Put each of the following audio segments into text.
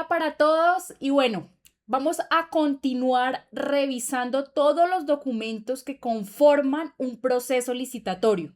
Hola para todos y bueno, vamos a continuar revisando todos los documentos que conforman un proceso licitatorio.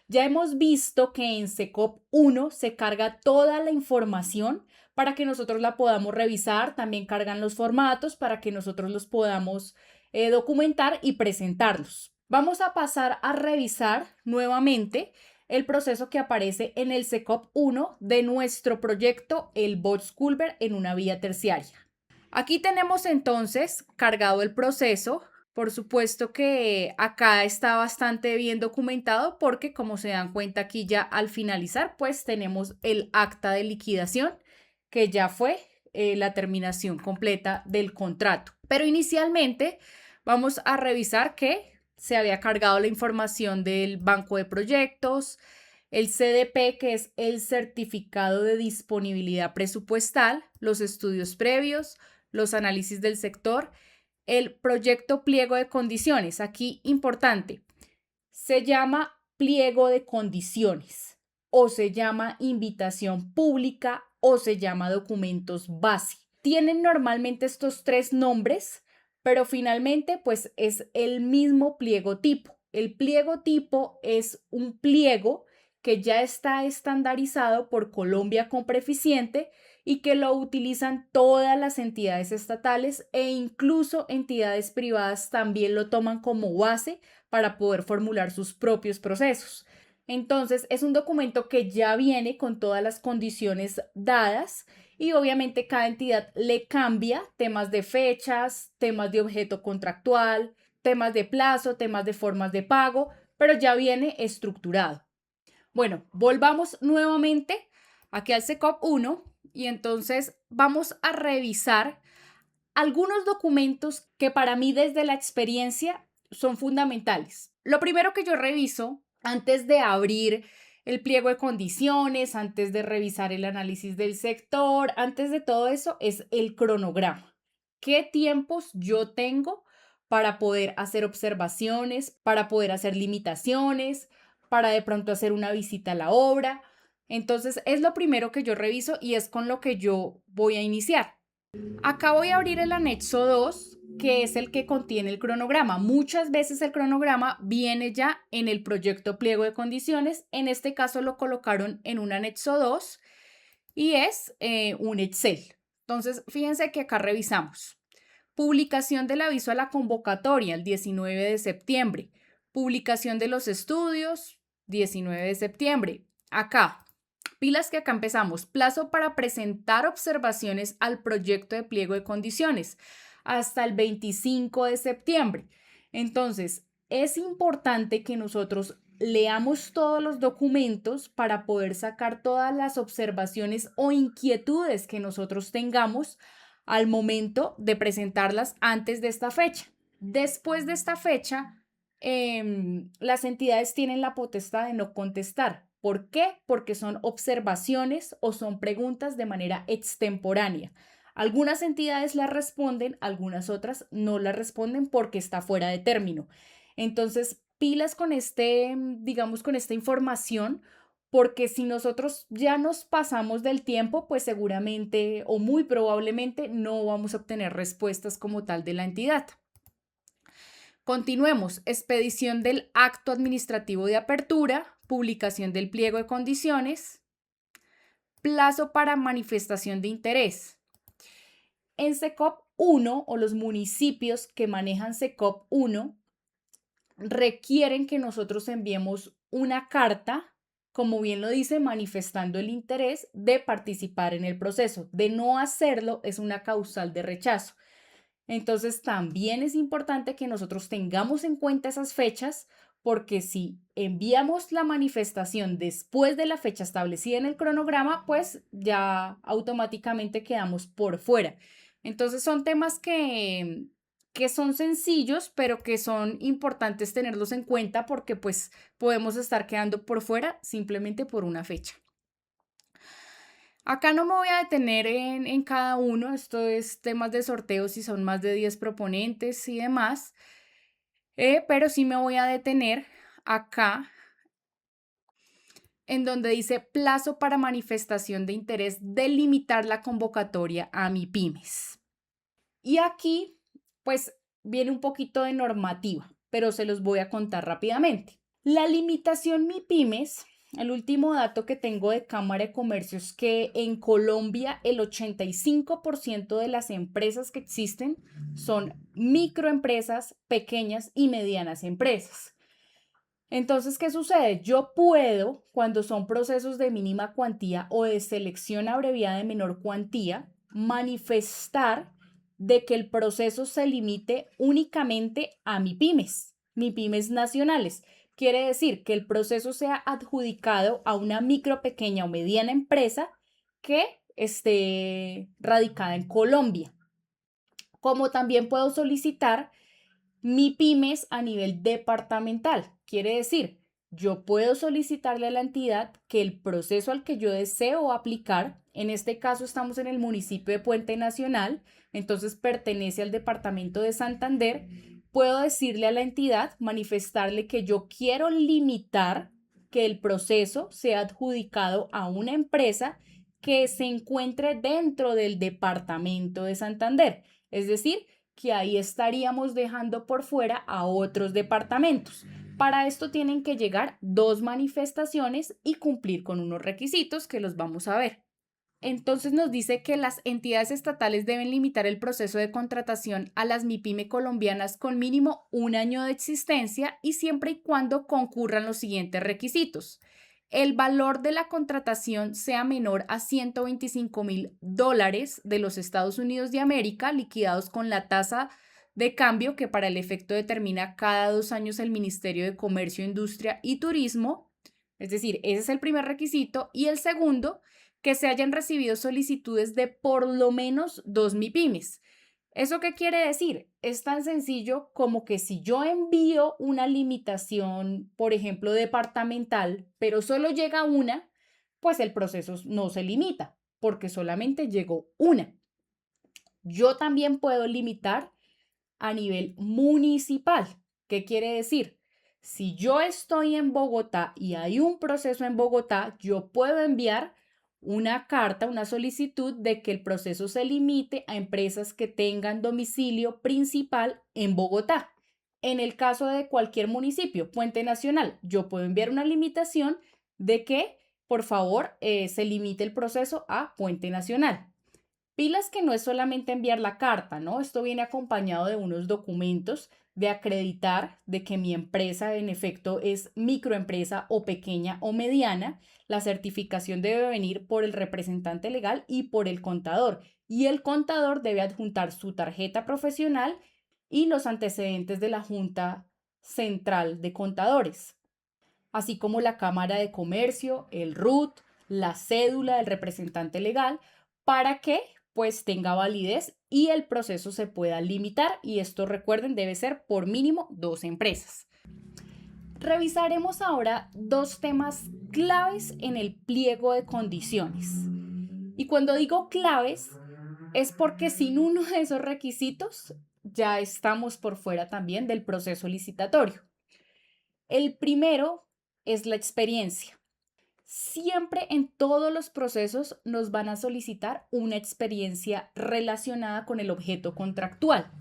Ya hemos visto que en SECOP 1 se carga toda la información para que nosotros la podamos revisar, también cargan los formatos para que nosotros los podamos documentar y presentarlos. Vamos a pasar a revisar nuevamente el proceso que aparece en el SECOP 1 de nuestro proyecto, el Bosch-Culver en una vía terciaria. Aquí tenemos entonces cargado el proceso. Por supuesto que acá está bastante bien documentado porque, como se dan cuenta aquí ya al finalizar, pues tenemos el acta de liquidación que ya fue la terminación completa del contrato. Pero inicialmente vamos a revisar que se había cargado la información del banco de proyectos, el CDP, que es el certificado de disponibilidad presupuestal, los estudios previos, los análisis del sector, el proyecto pliego de condiciones. Aquí importante, se llama pliego de condiciones o se llama invitación pública o se llama documentos base. Tienen normalmente estos tres nombres, pero finalmente pues es el mismo pliego tipo. El pliego tipo es un pliego que ya está estandarizado por Colombia Compreficiente y que lo utilizan todas las entidades estatales e incluso entidades privadas también lo toman como base para poder formular sus propios procesos. Entonces, es un documento que ya viene con todas las condiciones dadas y obviamente cada entidad le cambia temas de fechas, temas de objeto contractual, temas de plazo, temas de formas de pago, pero ya viene estructurado. Bueno, volvamos nuevamente aquí al SECOP 1 y entonces vamos a revisar algunos documentos que para mí desde la experiencia son fundamentales. Lo primero que yo reviso antes de abrir el pliego de condiciones, antes de revisar el análisis del sector, antes de todo eso, es el cronograma. ¿Qué tiempos yo tengo para poder hacer observaciones, para poder hacer limitaciones, para de pronto hacer una visita a la obra? Entonces, es lo primero que yo reviso y es con lo que yo voy a iniciar. Acá voy a abrir el anexo 2, que es el que contiene el cronograma. Muchas veces el cronograma viene ya en el proyecto pliego de condiciones. En este caso lo colocaron en un anexo 2 y es un Excel. Entonces, fíjense que acá revisamos. Publicación del aviso a la convocatoria el 19 de septiembre. Publicación de los estudios 19 de septiembre. Acá, pilas que acá empezamos. Plazo para presentar observaciones al proyecto de pliego de condiciones hasta el 25 de septiembre. Entonces, es importante que nosotros leamos todos los documentos para poder sacar todas las observaciones o inquietudes que nosotros tengamos al momento de presentarlas antes de esta fecha. Después de esta fecha, las entidades tienen la potestad de no contestar. ¿Por qué? Porque son observaciones o son preguntas de manera extemporánea. Algunas entidades las responden, algunas otras no las responden porque está fuera de término. Entonces, pilas con digamos, con esta información, porque si nosotros ya nos pasamos del tiempo, pues seguramente o muy probablemente no vamos a obtener respuestas como tal de la entidad. Continuemos. Expedición del acto administrativo de apertura, publicación del pliego de condiciones, plazo para manifestación de interés. En SECOP 1 o los municipios que manejan SECOP 1 requieren que nosotros enviemos una carta, como bien lo dice, manifestando el interés de participar en el proceso. De no hacerlo es una causal de rechazo. Entonces, también es importante que nosotros tengamos en cuenta esas fechas, porque si enviamos la manifestación después de la fecha establecida en el cronograma, pues ya automáticamente quedamos por fuera. Entonces, son temas que son sencillos, pero que son importantes tenerlos en cuenta porque pues podemos estar quedando por fuera simplemente por una fecha. Acá no me voy a detener en cada uno, esto es temas de sorteo si son más de 10 proponentes y demás, pero sí me voy a detener acá en donde dice plazo para manifestación de interés de limitar la convocatoria a MIPYMES. Y aquí, pues, viene un poquito de normativa, pero se los voy a contar rápidamente. La limitación MIPYMES, el último dato que tengo de Cámara de Comercio es que en Colombia el 85% de las empresas que existen son microempresas, pequeñas y medianas empresas. Entonces, ¿qué sucede? Yo puedo, cuando son procesos de mínima cuantía o de selección abreviada de menor cuantía, manifestar de que el proceso se limite únicamente a MIPYMES nacionales. Quiere decir que el proceso sea adjudicado a una micro, pequeña o mediana empresa que esté radicada en Colombia. Como también puedo solicitar MIPYMES a nivel departamental. Quiere decir, yo puedo solicitarle a la entidad que el proceso al que yo deseo aplicar, en este caso estamos en el municipio de Puente Nacional, entonces pertenece al departamento de Santander, puedo decirle a la entidad, manifestarle que yo quiero limitar que el proceso sea adjudicado a una empresa que se encuentre dentro del departamento de Santander. Es decir, que ahí estaríamos dejando por fuera a otros departamentos. Para esto tienen que llegar 2 manifestaciones y cumplir con unos requisitos que los vamos a ver. Entonces nos dice que las entidades estatales deben limitar el proceso de contratación a las MIPYME colombianas con mínimo 1 año de existencia y siempre y cuando concurran los siguientes requisitos. El valor de la contratación sea menor a $125,000 de los Estados Unidos de América, liquidados con la tasa de cambio que para el efecto determina cada 2 años el Ministerio de Comercio, Industria y Turismo. Es decir, ese es el primer requisito. Y el segundo, que se hayan recibido solicitudes de por lo menos 2 MIPYMES. ¿Eso qué quiere decir? Es tan sencillo como que si yo envío una limitación, por ejemplo, departamental, pero solo llega una, pues el proceso no se limita, porque solamente llegó una. Yo también puedo limitar a nivel municipal. ¿Qué quiere decir? Si yo estoy en Bogotá y hay un proceso en Bogotá, yo puedo enviar una carta, una solicitud de que el proceso se limite a empresas que tengan domicilio principal en Bogotá. En el caso de cualquier municipio, Puente Nacional, yo puedo enviar una limitación de que, por favor, se limite el proceso a Puente Nacional. Pilas que no es solamente enviar la carta, ¿no? Esto viene acompañado de unos documentos de acreditar de que mi empresa en efecto es microempresa o pequeña o mediana. La certificación debe venir por el representante legal y por el contador. Y el contador debe adjuntar su tarjeta profesional y los antecedentes de la Junta Central de Contadores, así como la Cámara de Comercio, el RUT, la cédula del representante legal, para que pues tenga validez y el proceso se pueda limitar, y esto recuerden debe ser por mínimo 2 empresas. Revisaremos ahora 2 temas claves en el pliego de condiciones. Y cuando digo claves es porque sin uno de esos requisitos ya estamos por fuera también del proceso licitatorio. El primero es la experiencia. Siempre en todos los procesos nos van a solicitar una experiencia relacionada con el objeto contractual.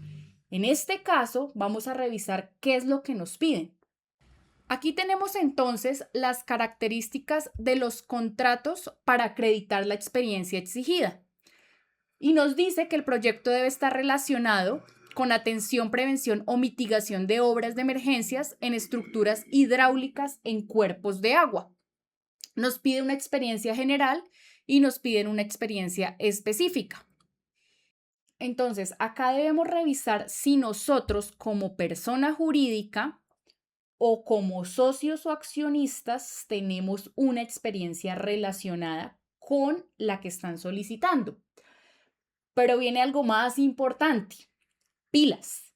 En este caso, vamos a revisar qué es lo que nos piden. Aquí tenemos entonces las características de los contratos para acreditar la experiencia exigida. Y nos dice que el proyecto debe estar relacionado con atención, prevención o mitigación de obras de emergencias en estructuras hidráulicas en cuerpos de agua. Nos pide una experiencia general y nos piden una experiencia específica. Entonces, acá debemos revisar si nosotros como persona jurídica o como socios o accionistas tenemos una experiencia relacionada con la que están solicitando. Pero viene algo más importante, pilas.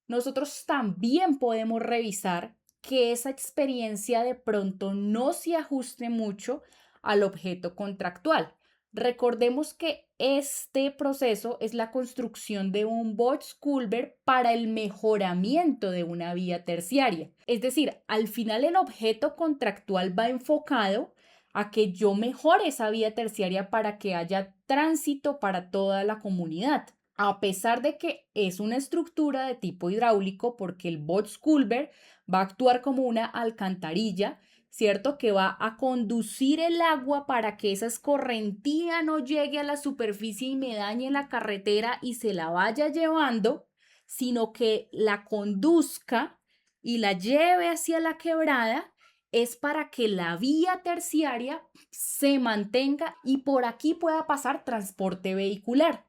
Nosotros también podemos revisar que esa experiencia de pronto no se ajuste mucho al objeto contractual. Recordemos que este proceso es la construcción de un box culvert para el mejoramiento de una vía terciaria. Es decir, al final el objeto contractual va enfocado a que yo mejore esa vía terciaria para que haya tránsito para toda la comunidad. A pesar de que es una estructura de tipo hidráulico, porque el Box-Culver va a actuar como una alcantarilla, ¿cierto? Que va a conducir el agua para que esa escorrentía no llegue a la superficie y me dañe la carretera y se la vaya llevando, sino que la conduzca y la lleve hacia la quebrada, es para que la vía terciaria se mantenga y por aquí pueda pasar transporte vehicular.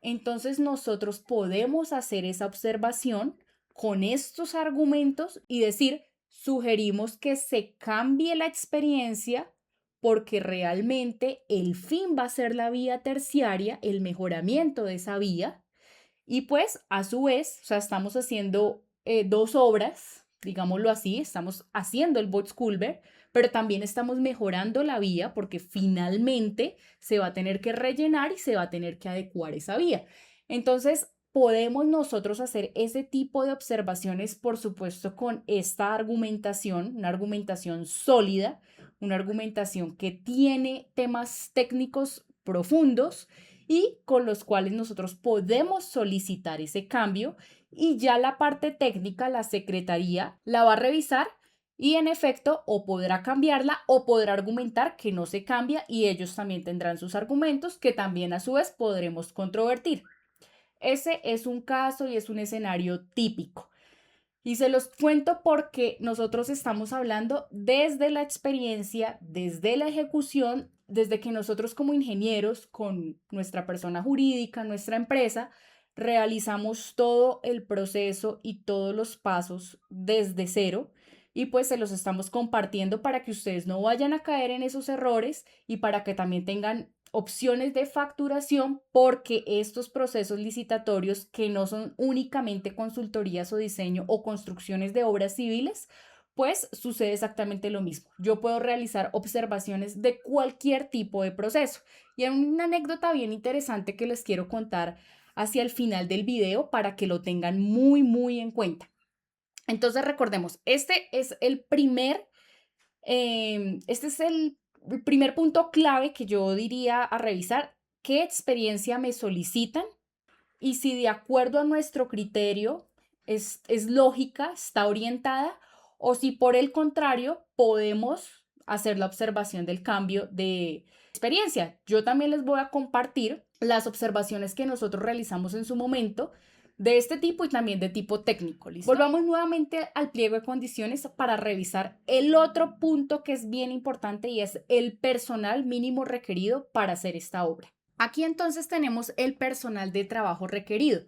Entonces nosotros podemos hacer esa observación con estos argumentos y decir, sugerimos que se cambie la experiencia porque realmente el fin va a ser la vía terciaria, el mejoramiento de esa vía. Y pues a su vez, o sea, estamos haciendo dos obras, digámoslo así, estamos haciendo el Box-Culver, pero también estamos mejorando la vía porque finalmente se va a tener que rellenar y se va a tener que adecuar esa vía. Entonces, podemos nosotros hacer ese tipo de observaciones, por supuesto, con esta argumentación, una argumentación sólida, una argumentación que tiene temas técnicos profundos y con los cuales nosotros podemos solicitar ese cambio y ya la parte técnica, la secretaría la va a revisar y en efecto o podrá cambiarla o podrá argumentar que no se cambia y ellos también tendrán sus argumentos que también a su vez podremos controvertir. Ese es un caso y es un escenario típico. Y se los cuento porque nosotros estamos hablando desde la experiencia, desde la ejecución, desde que nosotros como ingenieros, con nuestra persona jurídica, nuestra empresa, realizamos todo el proceso y todos los pasos desde cero y pues se los estamos compartiendo para que ustedes no vayan a caer en esos errores y para que también tengan opciones de facturación porque estos procesos licitatorios que no son únicamente consultorías o diseño o construcciones de obras civiles, pues sucede exactamente lo mismo. Yo puedo realizar observaciones de cualquier tipo de proceso. Y hay una anécdota bien interesante que les quiero contar hacia el final del video para que lo tengan muy, muy en cuenta. Entonces recordemos, este es el primer punto clave que yo diría a revisar, qué experiencia me solicitan y si de acuerdo a nuestro criterio es lógica, está orientada o si por el contrario podemos hacer la observación del cambio de experiencia. Yo también les voy a compartir las observaciones que nosotros realizamos en su momento de este tipo y también de tipo técnico. ¿Listo? Volvamos nuevamente al pliego de condiciones para revisar el otro punto que es bien importante y es el personal mínimo requerido para hacer esta obra. Aquí entonces tenemos el personal de trabajo requerido.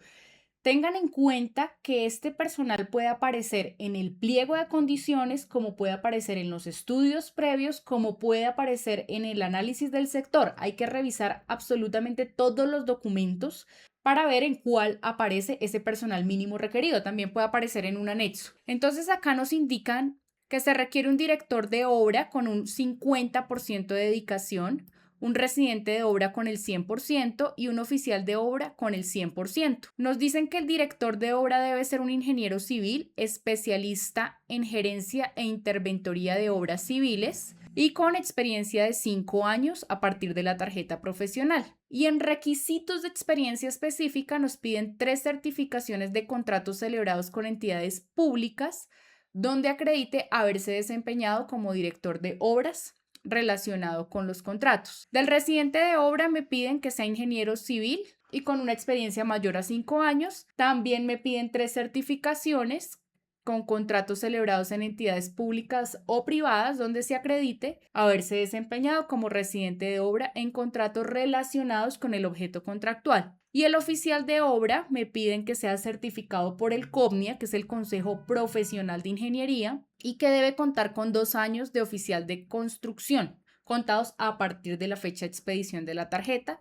Tengan en cuenta que este personal puede aparecer en el pliego de condiciones, como puede aparecer en los estudios previos, como puede aparecer en el análisis del sector. Hay que revisar absolutamente todos los documentos para ver en cuál aparece ese personal mínimo requerido. También puede aparecer en un anexo. Entonces acá nos indican que se requiere un director de obra con un 50% de dedicación, un residente de obra con el 100% y un oficial de obra con el 100%. Nos dicen que el director de obra debe ser un ingeniero civil, especialista en gerencia e interventoría de obras civiles y con experiencia de 5 años a partir de la tarjeta profesional. Y en requisitos de experiencia específica nos piden 3 certificaciones de contratos celebrados con entidades públicas donde acredite haberse desempeñado como director de obras relacionado con los contratos. Del residente de obra me piden que sea ingeniero civil y con una experiencia mayor a 5 años. También me piden 3 certificaciones con contratos celebrados en entidades públicas o privadas donde se acredite haberse desempeñado como residente de obra en contratos relacionados con el objeto contractual. Y el oficial de obra me piden que sea certificado por el COPNIA, que es el Consejo Profesional de Ingeniería, y que debe contar con 2 años de oficial de construcción, contados a partir de la fecha de expedición de la tarjeta.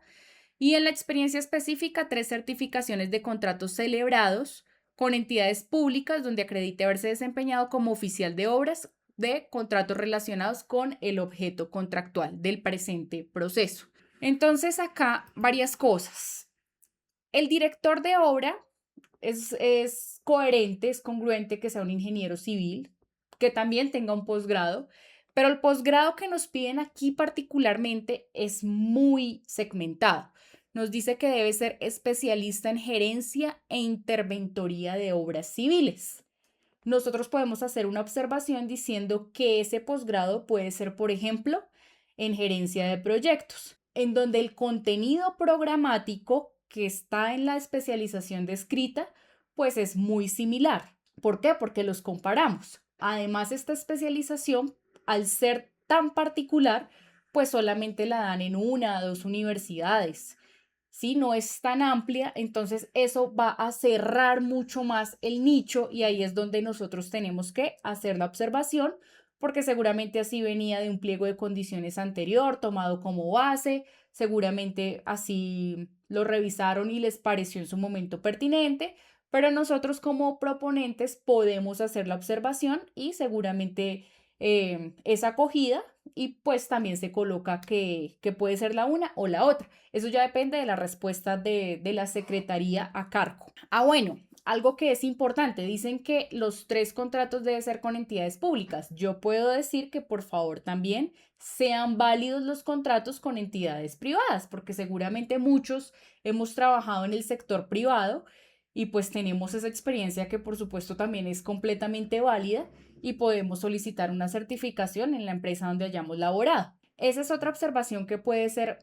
Y en la experiencia específica, 3 certificaciones de contratos celebrados con entidades públicas donde acredite haberse desempeñado como oficial de obras de contratos relacionados con el objeto contractual del presente proceso. Entonces acá varias cosas. El director de obra es coherente, es congruente que sea un ingeniero civil, que también tenga un posgrado, Pero el posgrado que nos piden aquí particularmente es muy segmentado. Nos dice que debe ser especialista en gerencia e interventoría de obras civiles. Nosotros podemos hacer una observación diciendo que ese posgrado puede ser, por ejemplo, en gerencia de proyectos, en donde el contenido programático que está en la especialización descrita, pues es muy similar. ¿Por qué? Porque los comparamos. Además, esta especialización, al ser tan particular, pues solamente la dan en una o dos universidades. Si no es tan amplia, entonces eso va a cerrar mucho más el nicho y ahí es donde nosotros tenemos que hacer la observación porque seguramente así venía de un pliego de condiciones anterior tomado como base, seguramente así lo revisaron y les pareció en su momento pertinente, pero nosotros como proponentes podemos hacer la observación y seguramente es acogida y pues también se coloca que puede ser la una o la otra. Eso ya depende de la respuesta de la secretaría a cargo. Bueno, algo que es importante, dicen que los 3 contratos deben ser con entidades públicas. Yo puedo decir que por favor también sean válidos los contratos con entidades privadas, porque seguramente muchos hemos trabajado en el sector privado y pues tenemos esa experiencia que por supuesto también es completamente válida y podemos solicitar una certificación en la empresa donde hayamos laborado. Esa es otra observación que puede ser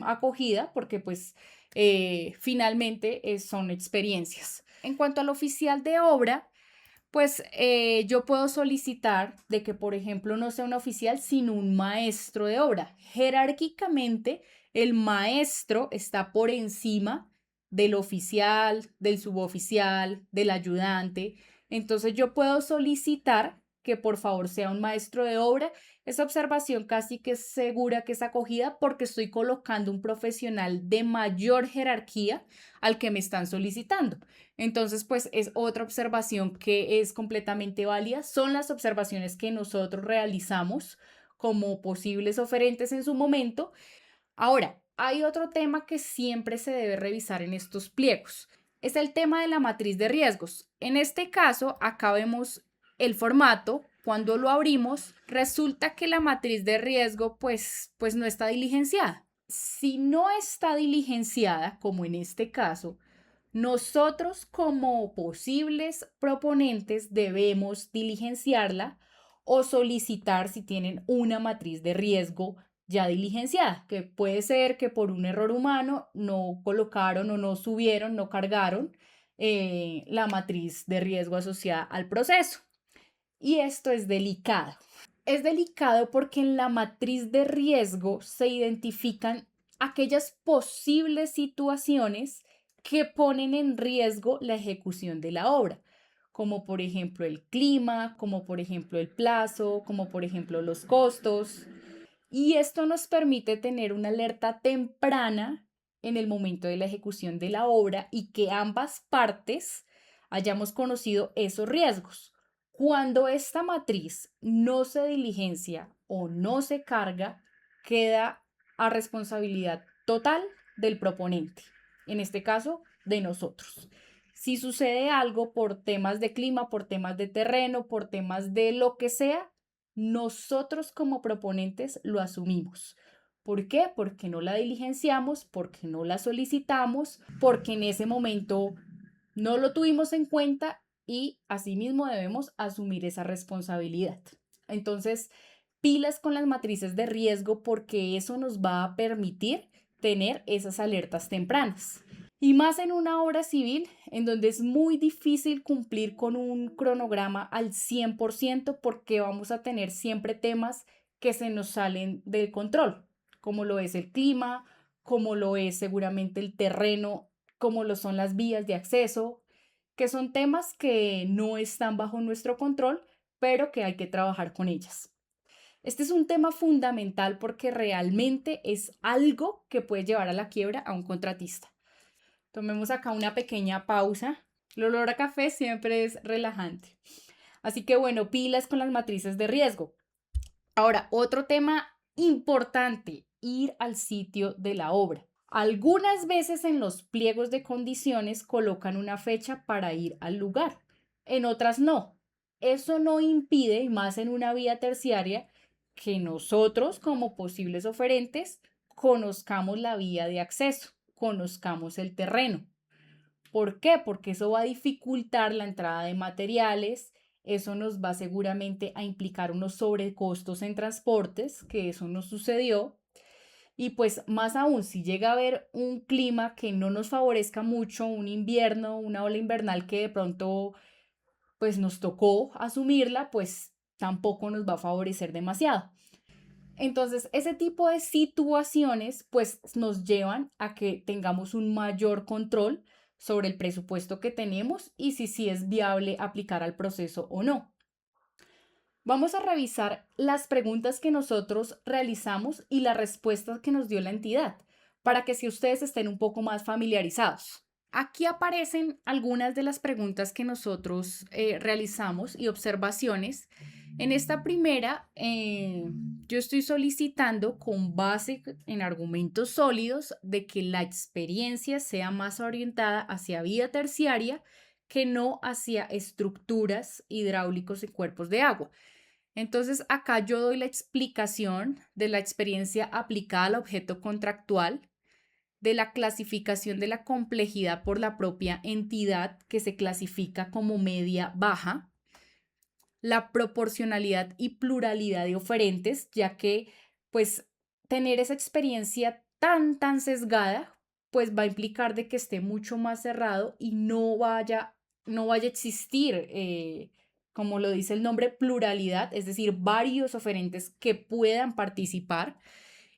acogida porque pues finalmente son experiencias. En cuanto al oficial de obra, pues yo puedo solicitar de que, por ejemplo, no sea un oficial, sino un maestro de obra. Jerárquicamente, el maestro está por encima del oficial, del suboficial, del ayudante. Entonces yo puedo solicitar que por favor sea un maestro de obra. Esa observación casi que es segura que es acogida porque estoy colocando un profesional de mayor jerarquía al que me están solicitando. Entonces, pues es otra observación que es completamente válida. Son las observaciones que nosotros realizamos como posibles oferentes en su momento. Ahora, hay otro tema que siempre se debe revisar en estos pliegos. Es el tema de la matriz de riesgos. En este caso, acá vemos el formato. Cuando lo abrimos, resulta que la matriz de riesgo pues no está diligenciada. Si no está diligenciada, como en este caso, nosotros como posibles proponentes debemos diligenciarla o solicitar si tienen una matriz de riesgo ya diligenciada, que puede ser que por un error humano no colocaron o no subieron, no cargaron la matriz de riesgo asociada al proceso. Y esto es delicado. Es delicado porque en la matriz de riesgo se identifican aquellas posibles situaciones que ponen en riesgo la ejecución de la obra, como por ejemplo el clima, como por ejemplo el plazo, como por ejemplo los costos. Y esto nos permite tener una alerta temprana en el momento de la ejecución de la obra y que ambas partes hayamos conocido esos riesgos. Cuando esta matriz no se diligencia o no se carga, queda a responsabilidad total del proponente, en este caso de nosotros. Si sucede algo por temas de clima, por temas de terreno, por temas de lo que sea, nosotros como proponentes lo asumimos. ¿Por qué? Porque no la diligenciamos, porque no la solicitamos, porque en ese momento no lo tuvimos en cuenta y asimismo debemos asumir esa responsabilidad. Entonces, pilas con las matrices de riesgo porque eso nos va a permitir tener esas alertas tempranas. Y más en una obra civil en donde es muy difícil cumplir con un cronograma al 100% porque vamos a tener siempre temas que se nos salen del control, como lo es el clima, como lo es seguramente el terreno, como lo son las vías de acceso, que son temas que no están bajo nuestro control, pero que hay que trabajar con ellas. Este es un tema fundamental porque realmente es algo que puede llevar a la quiebra a un contratista. Tomemos acá una pequeña pausa. El olor a café siempre es relajante. Así que bueno, pilas con las matrices de riesgo. Ahora, otro tema importante, ir al sitio de la obra. Algunas veces en los pliegos de condiciones colocan una fecha para ir al lugar, en otras no. Eso no impide, más en una vía terciaria, que nosotros como posibles oferentes conozcamos la vía de acceso, conozcamos el terreno. ¿Por qué? Porque eso va a dificultar la entrada de materiales, eso nos va seguramente a implicar unos sobrecostos en transportes, que eso nos sucedió. Y pues más aún, si llega a haber un clima que no nos favorezca mucho, un invierno, una ola invernal que de pronto pues nos tocó asumirla, pues tampoco nos va a favorecer demasiado. Entonces, ese tipo de situaciones pues nos llevan a que tengamos un mayor control sobre el presupuesto que tenemos y si sí es viable aplicar al proceso o no. Vamos a revisar las preguntas que nosotros realizamos y las respuestas que nos dio la entidad para que si ustedes estén un poco más familiarizados. Aquí aparecen algunas de las preguntas que nosotros realizamos y observaciones. En esta primera, yo estoy solicitando con base en argumentos sólidos de que la experiencia sea más orientada hacia vía terciaria que no hacia estructuras hidráulicos y cuerpos de agua. Entonces, acá yo doy la explicación de la experiencia aplicada al objeto contractual, de la clasificación de la complejidad por la propia entidad que se clasifica como media baja, la proporcionalidad y pluralidad de oferentes, ya que pues tener esa experiencia tan sesgada pues va a implicar de que esté mucho más cerrado y no vaya a existir, como lo dice el nombre, pluralidad, es decir, varios oferentes que puedan participar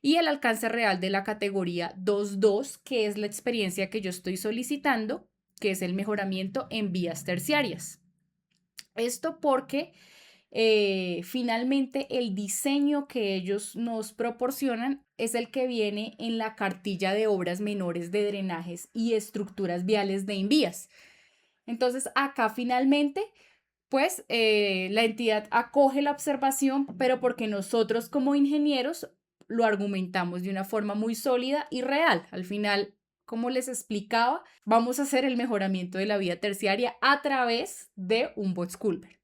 y el alcance real de la categoría 2.2, que es la experiencia que yo estoy solicitando, que es el mejoramiento en vías terciarias. Esto porque finalmente el diseño que ellos nos proporcionan es el que viene en la cartilla de obras menores de drenajes y estructuras viales de envías. Entonces acá finalmente pues la entidad acoge la observación, pero porque nosotros como ingenieros lo argumentamos de una forma muy sólida y real. Al final, como les explicaba, vamos a hacer el mejoramiento de la vía terciaria a través de un Boxculver.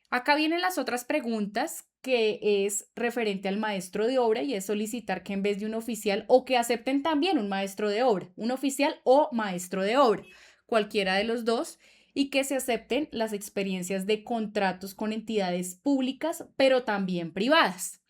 Acá vienen las otras preguntas que es referente al maestro de obra y es solicitar que en vez de un oficial o que acepten también un maestro de obra, un oficial o maestro de obra, cualquiera de los dos, y que se acepten las experiencias de contratos con entidades públicas, pero también privadas.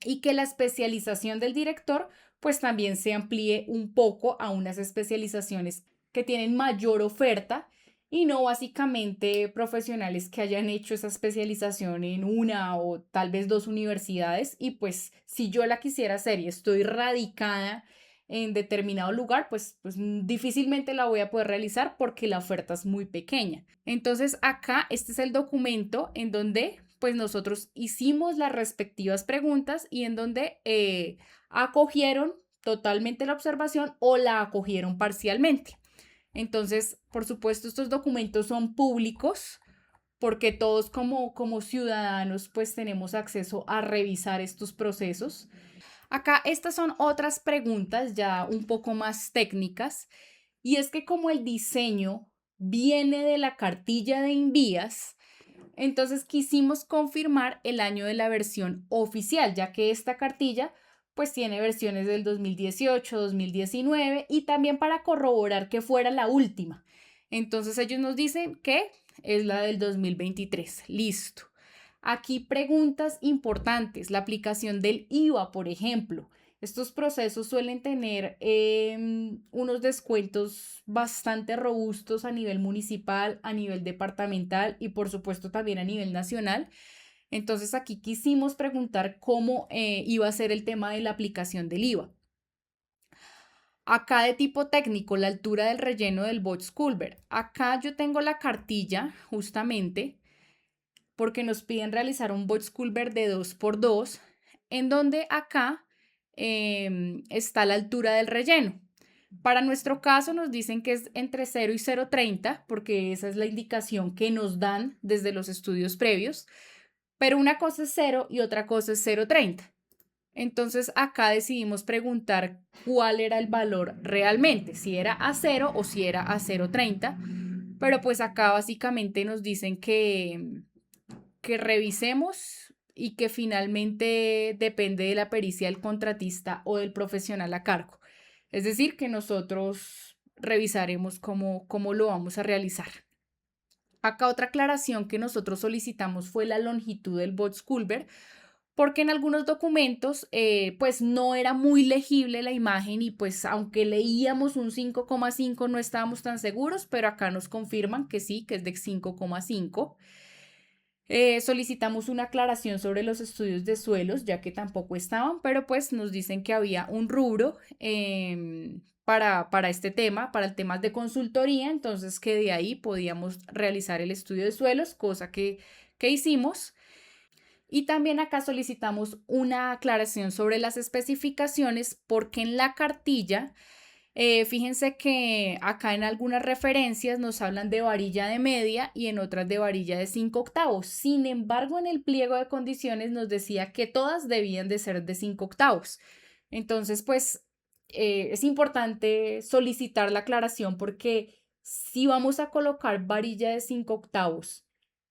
Y que la especialización del director pues también se amplíe un poco a unas especializaciones que tienen mayor oferta y no básicamente profesionales que hayan hecho esa especialización en una o tal vez dos universidades y pues si yo la quisiera hacer y estoy radicada en determinado lugar, pues difícilmente la voy a poder realizar porque la oferta es muy pequeña. Entonces acá este es el documento en donde pues nosotros hicimos las respectivas preguntas y en donde acogieron totalmente la observación o la acogieron parcialmente. Entonces, por supuesto, estos documentos son públicos porque todos como ciudadanos pues tenemos acceso a revisar estos procesos. Acá estas son otras preguntas ya un poco más técnicas y es que como el diseño viene de la cartilla de envías, entonces quisimos confirmar el año de la versión oficial, ya que esta cartilla pues tiene versiones del 2018, 2019 y también para corroborar que fuera la última. Entonces ellos nos dicen que es la del 2023. Listo. Aquí preguntas importantes, la aplicación del IVA, por ejemplo. Estos procesos suelen tener unos descuentos bastante robustos a nivel municipal, a nivel departamental y por supuesto también a nivel nacional. Entonces aquí quisimos preguntar cómo iba a ser el tema de la aplicación del IVA. Acá de tipo técnico, la altura del relleno del Boxculver. Acá yo tengo la cartilla justamente porque nos piden realizar un Boxculver de 2x2, en donde acá está la altura del relleno. Para nuestro caso nos dicen que es entre 0 y 0,30, porque esa es la indicación que nos dan desde los estudios previos, pero una cosa es 0 y otra cosa es 0,30. Entonces acá decidimos preguntar cuál era el valor realmente, si era a 0 o si era a 0,30, pero pues acá básicamente nos dicen que revisemos y que finalmente depende de la pericia del contratista o del profesional a cargo. Es decir, que nosotros revisaremos cómo lo vamos a realizar. Acá otra aclaración que nosotros solicitamos fue la longitud del Box-Culver, porque en algunos documentos pues no era muy legible la imagen y pues aunque leíamos un 5,5 no estábamos tan seguros, pero acá nos confirman que sí, que es de 5,5. Solicitamos una aclaración sobre los estudios de suelos, ya que tampoco estaban, pero pues nos dicen que había un rubro para este tema, para el tema de consultoría, entonces que de ahí podíamos realizar el estudio de suelos, cosa que hicimos. Y también acá solicitamos una aclaración sobre las especificaciones porque en la cartilla, fíjense que acá en algunas referencias nos hablan de varilla de media y en otras de varilla de 5 octavos. Sin embargo, en el pliego de condiciones nos decía que todas debían de ser de 5 octavos. Entonces, pues es importante solicitar la aclaración porque si vamos a colocar varilla de 5 octavos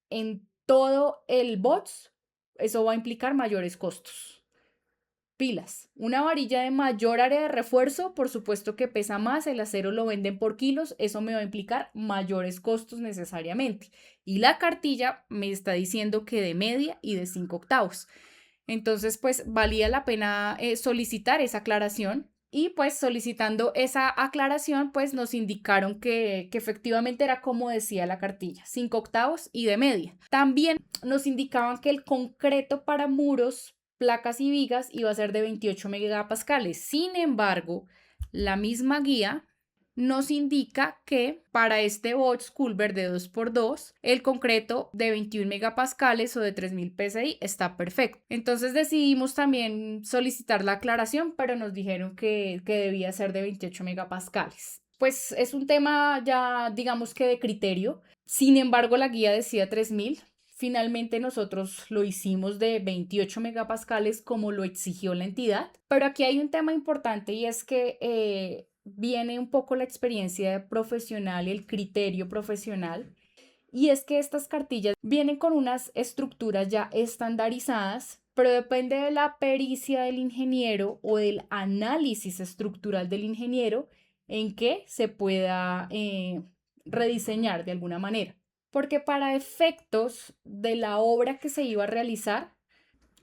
en todo el bots, eso va a implicar mayores costos. Pilas. Una varilla de mayor área de refuerzo, por supuesto que pesa más, el acero lo venden por kilos, eso me va a implicar mayores costos necesariamente. Y la cartilla me está diciendo que de media y de 5 octavos. Entonces, pues valía la pena solicitar esa aclaración. Y pues solicitando esa aclaración, pues nos indicaron que efectivamente era como decía la cartilla, 5 octavos y de media. También nos indicaban que el concreto para muros, placas y vigas iba a ser de 28 megapascales. Sin embargo, la misma guía nos indica que para este Box-Culver de 2x2, el concreto de 21 megapascales o de 3000 psi está perfecto. Entonces decidimos también solicitar la aclaración, pero nos dijeron que debía ser de 28 megapascales. Pues es un tema ya, digamos que de criterio. Sin embargo, la guía decía 3000. Finalmente nosotros lo hicimos de 28 megapascales como lo exigió la entidad. Pero aquí hay un tema importante y es que viene un poco la experiencia profesional y el criterio profesional. Y es que estas cartillas vienen con unas estructuras ya estandarizadas, pero depende de la pericia del ingeniero o del análisis estructural del ingeniero en que se pueda rediseñar de alguna manera. Porque para efectos de la obra que se iba a realizar,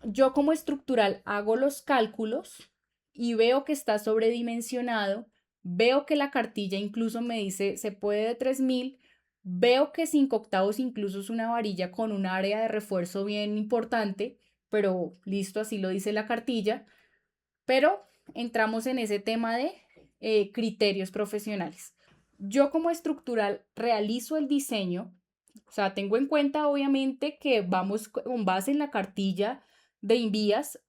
yo como estructural hago los cálculos y veo que está sobredimensionado, veo que la cartilla incluso me dice se puede de 3000, veo que 5 octavos incluso es una varilla con un área de refuerzo bien importante, pero listo, así lo dice la cartilla, pero entramos en ese tema de criterios profesionales. Yo como estructural realizo el diseño, o sea, tengo en cuenta obviamente que vamos con base en la cartilla de Invías,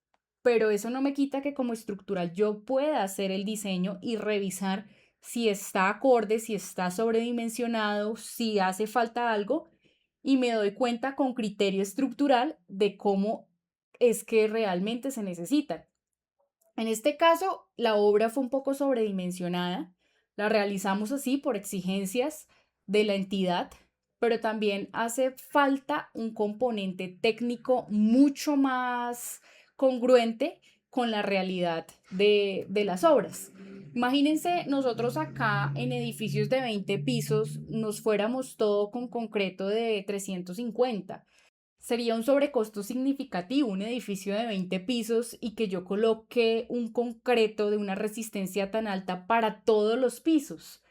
pero eso no me quita que como estructural yo pueda hacer el diseño y revisar si está acorde, si está sobredimensionado, si hace falta algo y me doy cuenta con criterio estructural de cómo es que realmente se necesita. En este caso, la obra fue un poco sobredimensionada, la realizamos así por exigencias de la entidad, pero también hace falta un componente técnico mucho más congruente con la realidad de las obras. Imagínense nosotros acá en edificios de 20 pisos nos fuéramos todo con concreto de 350. Sería un sobrecosto significativo, un edificio de 20 pisos y que yo coloque un concreto de una resistencia tan alta para todos los pisos.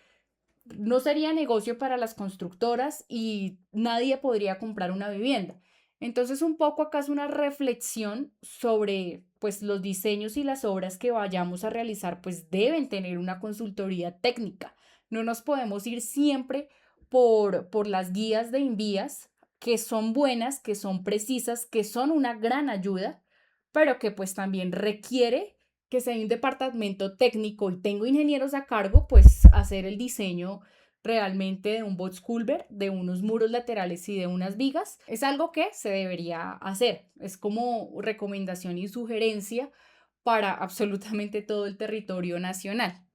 No sería negocio para las constructoras y nadie podría comprar una vivienda. Entonces, un poco acá es una reflexión sobre pues los diseños y las obras que vayamos a realizar, pues deben tener una consultoría técnica. No nos podemos ir siempre por las guías de Invías, que son buenas, que son precisas, que son una gran ayuda, pero que pues también requiere que sea un departamento técnico y tengo ingenieros a cargo, pues hacer el diseño realmente de un Box-Culver, de unos muros laterales y de unas vigas, es algo que se debería hacer. Es como recomendación y sugerencia para absolutamente todo el territorio nacional.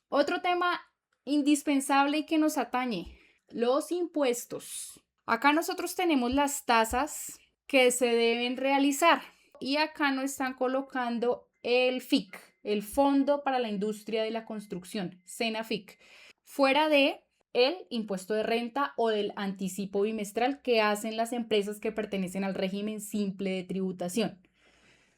Otro tema indispensable y que nos atañe, los impuestos. Acá nosotros tenemos las tasas que se deben realizar. Y acá nos están colocando el FIC, el Fondo para la Industria de la Construcción, SENAFIC, fuera de el impuesto de renta o del anticipo bimestral que hacen las empresas que pertenecen al régimen simple de tributación.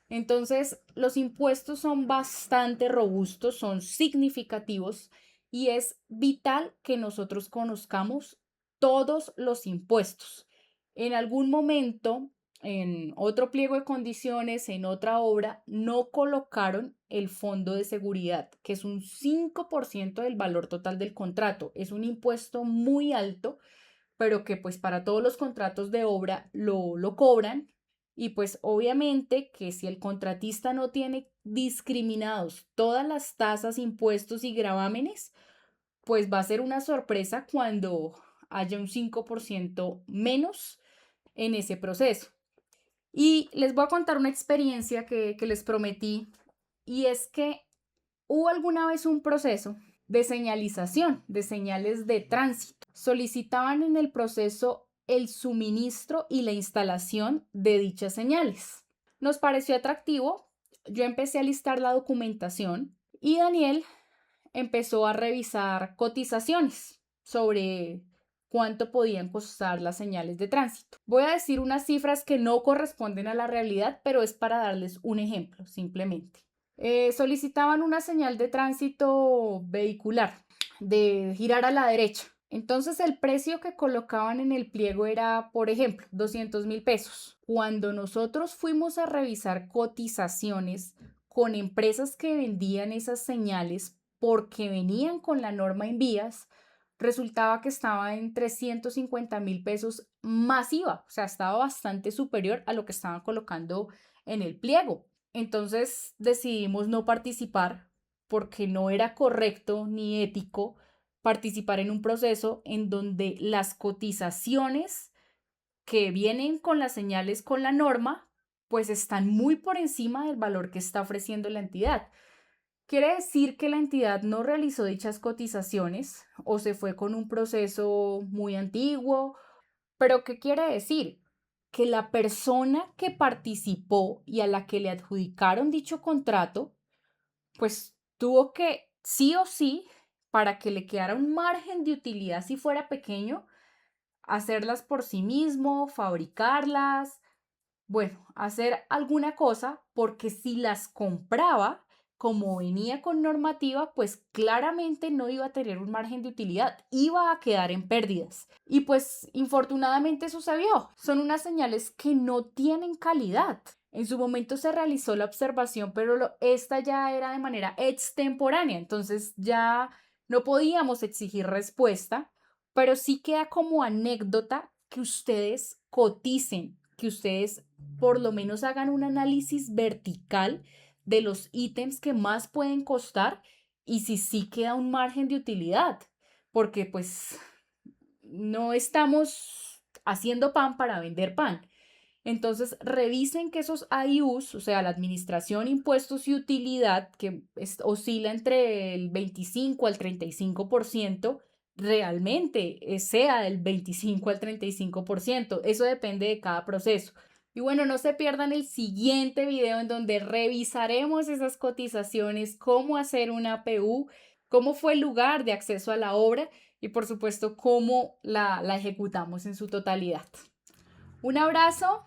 Entonces, los impuestos son bastante robustos, son significativos y es vital que nosotros conozcamos todos los impuestos. En algún momento, en otro pliego de condiciones, en otra obra, no colocaron el fondo de seguridad, que es un 5% del valor total del contrato. Es un impuesto muy alto, pero que pues para todos los contratos de obra lo cobran. Y pues obviamente que si el contratista no tiene discriminados todas las tasas, impuestos y gravámenes, pues va a ser una sorpresa cuando haya un 5% menos en ese proceso. Y les voy a contar una experiencia que les prometí, y es que hubo alguna vez un proceso de señalización, de señales de tránsito. Solicitaban en el proceso el suministro y la instalación de dichas señales. Nos pareció atractivo, yo empecé a listar la documentación y Daniel empezó a revisar cotizaciones sobre cuánto podían costar las señales de tránsito. Voy a decir unas cifras que no corresponden a la realidad, pero es para darles un ejemplo, simplemente. Solicitaban una señal de tránsito vehicular, de girar a la derecha. Entonces el precio que colocaban en el pliego era, por ejemplo, 200.000 pesos. Cuando nosotros fuimos a revisar cotizaciones con empresas que vendían esas señales porque venían con la norma en vías, resultaba que estaba en 350.000 pesos más IVA, o sea, estaba bastante superior a lo que estaban colocando en el pliego. Entonces decidimos no participar porque no era correcto ni ético participar en un proceso en donde las cotizaciones que vienen con las señales con la norma pues están muy por encima del valor que está ofreciendo la entidad. Quiere decir que la entidad no realizó dichas cotizaciones o se fue con un proceso muy antiguo. ¿Pero qué quiere decir? Que la persona que participó y a la que le adjudicaron dicho contrato, pues tuvo que, sí o sí, para que le quedara un margen de utilidad si fuera pequeño, hacerlas por sí mismo, fabricarlas, bueno, hacer alguna cosa, porque si las compraba, como venía con normativa, pues claramente no iba a tener un margen de utilidad, iba a quedar en pérdidas. Y pues infortunadamente sucedió. Son unas señales que no tienen calidad. En su momento se realizó la observación, pero esta ya era de manera extemporánea, entonces ya no podíamos exigir respuesta, pero sí queda como anécdota que ustedes coticen, que ustedes por lo menos hagan un análisis vertical de los ítems que más pueden costar y si sí queda un margen de utilidad, porque pues no estamos haciendo pan para vender pan. Entonces, revisen que esos AIUs, o sea, la administración, impuestos y utilidad, que oscila entre el 25 al 35%, realmente sea del 25 al 35%. Eso depende de cada proceso. Y bueno, no se pierdan el siguiente video en donde revisaremos esas cotizaciones, cómo hacer una APU, cómo fue el lugar de acceso a la obra y por supuesto cómo la ejecutamos en su totalidad. Un abrazo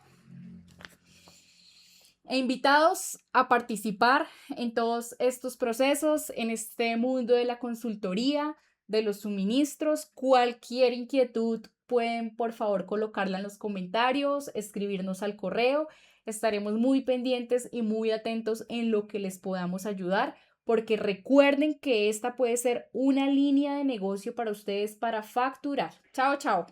e invitados a participar en todos estos procesos, en este mundo de la consultoría, de los suministros. Cualquier inquietud pueden por favor colocarla en los comentarios, escribirnos al correo. Estaremos muy pendientes y muy atentos en lo que les podamos ayudar, porque recuerden que esta puede ser una línea de negocio para ustedes para facturar. Chao, chao.